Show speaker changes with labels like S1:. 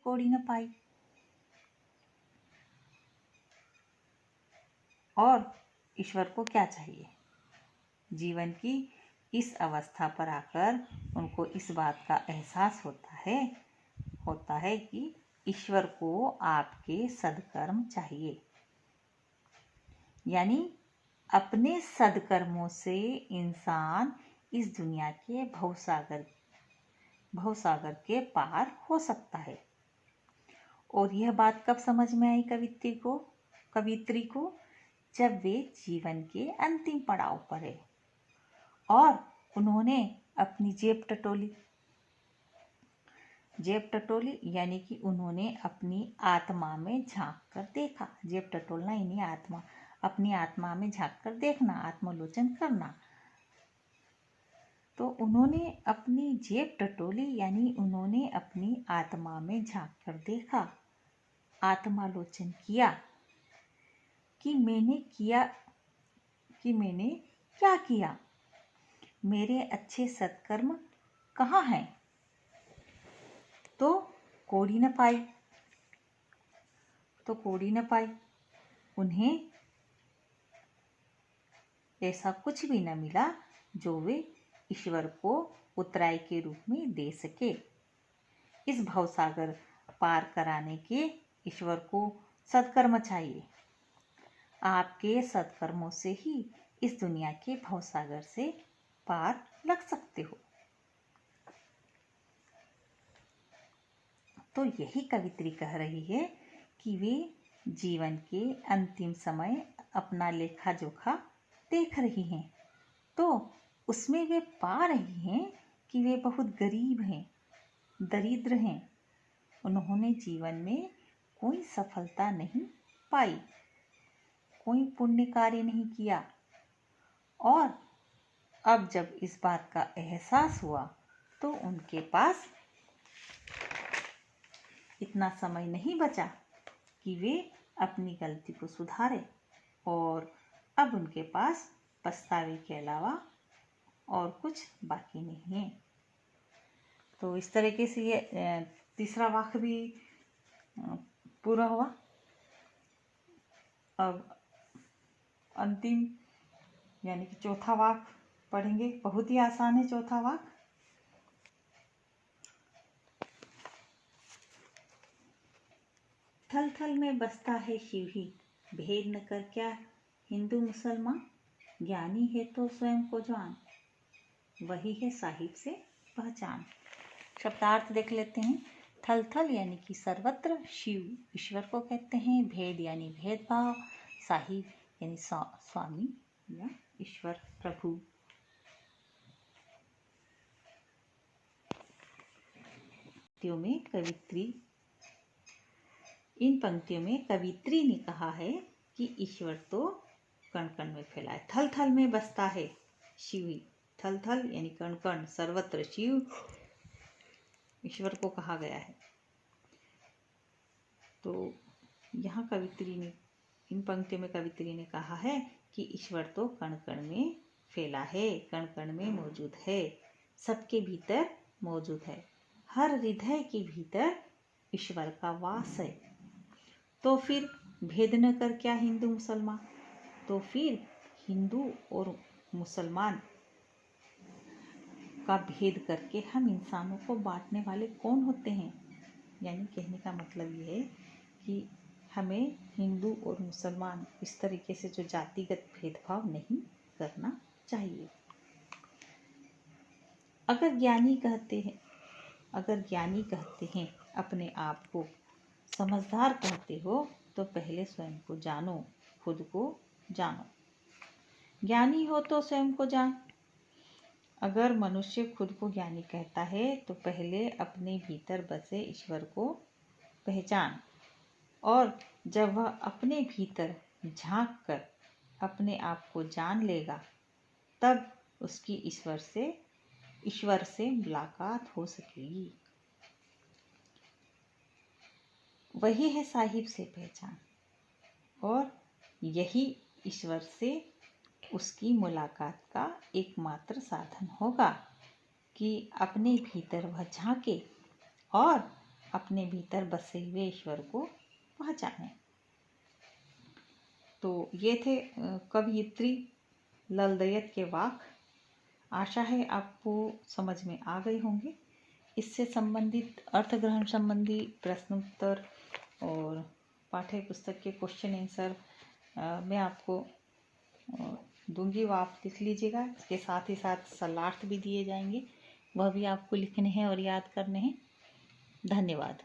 S1: कौड़ी न पाई। और ईश्वर को क्या चाहिए? जीवन की इस अवस्था पर आकर उनको इस बात का एहसास होता है कि ईश्वर को आपके सद्कर्म चाहिए। यानी अपने सद्कर्मों से इंसान इस दुनिया के भवसागर के पार हो सकता है। और यह बात कब समझ में आई कवित्री को? जब वे जीवन के अंतिम पड़ाव पर है और उन्होंने अपनी जेब टटोली, यानी कि उन्होंने अपनी आत्मा में झांक कर देखा। जेब टटोलना यानी अपनी आत्मा में झांक कर देखना, आत्मलोचन करना। तो उन्होंने अपनी जेब टटोली, यानी उन्होंने अपनी आत्मा में झांक कर देखा, आत्मालोचन किया कि मैंने क्या किया, मेरे अच्छे सत्कर्म कहाँ हैं? तो कौड़ी न पाई। उन्हें ऐसा कुछ भी न मिला जो वे ईश्वर को उत्तराई के रूप में दे सके। इस भवसागर पार कराने के ईश्वर को सत्कर्म चाहिए। आपके सत्कर्मों से ही इस दुनिया के भवसागर से पार लग सकते हो। तो यही कवित्री कह रही है कि वे जीवन के अंतिम समय अपना लेखा जोखा देख रही हैं, तो उसमें वे पा रही हैं कि वे बहुत गरीब हैं, दरिद्र हैं। उन्होंने जीवन में कोई सफलता नहीं पाई, कोई पुण्य कार्य नहीं किया। और अब जब इस बात का एहसास हुआ तो उनके पास इतना समय नहीं बचा कि वे अपनी गलती को सुधारे, और अब उनके पास पछतावे के अलावा और कुछ बाकी नहीं है। तो इस तरीके से ये तीसरा वाक्य भी पूरा हुआ। अब अंतिम यानी कि चौथा वाक्य पढ़ेंगे। बहुत ही आसान है चौथा वाक्य। थल थल में बसता है शिव ही, भेद न कर क्या हिंदू मुसलमान, ज्ञानी है तो स्वयं को जान, वही है साहिब से पहचान। शब्दार्थ देख लेते हैं। थल थल यानी कि सर्वत्र, शिव ईश्वर को कहते हैं, भेद यानी भेदभाव, साहिब यानी स्वामी या ईश्वर प्रभु। इन पंक्तियों में कवित्री ने कहा है कि ईश्वर तो कण कण में फैला है। थल थल में बसता है शिव, थल थल यानी कण कण, सर्वत्र शिव ईश्वर को कहा गया है। तो यहाँ कवित्री ने, इन पंक्तियों में कवित्री ने कहा है कि ईश्वर तो कण कण में फैला है, कण कण में मौजूद है, सबके भीतर मौजूद है, हर हृदय के भीतर ईश्वर का वास है। तो फिर भेद न कर क्या हिंदू मुसलमान, तो फिर हिंदू और मुसलमान का भेद करके हम इंसानों को बांटने वाले कौन होते हैं? यानी कहने का मतलब ये है कि हमें हिंदू और मुसलमान इस तरीके से जो जातिगत भेदभाव नहीं करना चाहिए। अगर ज्ञानी कहते हैं अपने आप को, समझदार कहते हो, तो पहले स्वयं को जानो, खुद को जानो। ज्ञानी हो तो स्वयं को जान। अगर मनुष्य खुद को ज्ञानी कहता है तो पहले अपने भीतर बसे ईश्वर को पहचान, और जब वह अपने भीतर झांक कर अपने आप को जान लेगा, तब उसकी ईश्वर से मुलाकात हो सकेगी। वही है साहिब से पहचान, और यही ईश्वर से उसकी मुलाकात का एकमात्र साधन होगा कि अपने भीतर वह झांके और अपने भीतर बसे हुए ईश्वर को पहचानें। तो ये थे कवयित्री ललदयत के वाक। आशा है आपको समझ में आ गए होंगे। इससे संबंधित अर्थग्रहण संबंधी प्रश्नोत्तर और पाठ्य पुस्तक के क्वेश्चन आंसर मैं आपको दूंगी, वो आप लिख लीजिएगा। इसके साथ ही साथ सलार्थ भी दिए जाएंगे, वह भी आपको लिखने हैं और याद करने हैं। धन्यवाद।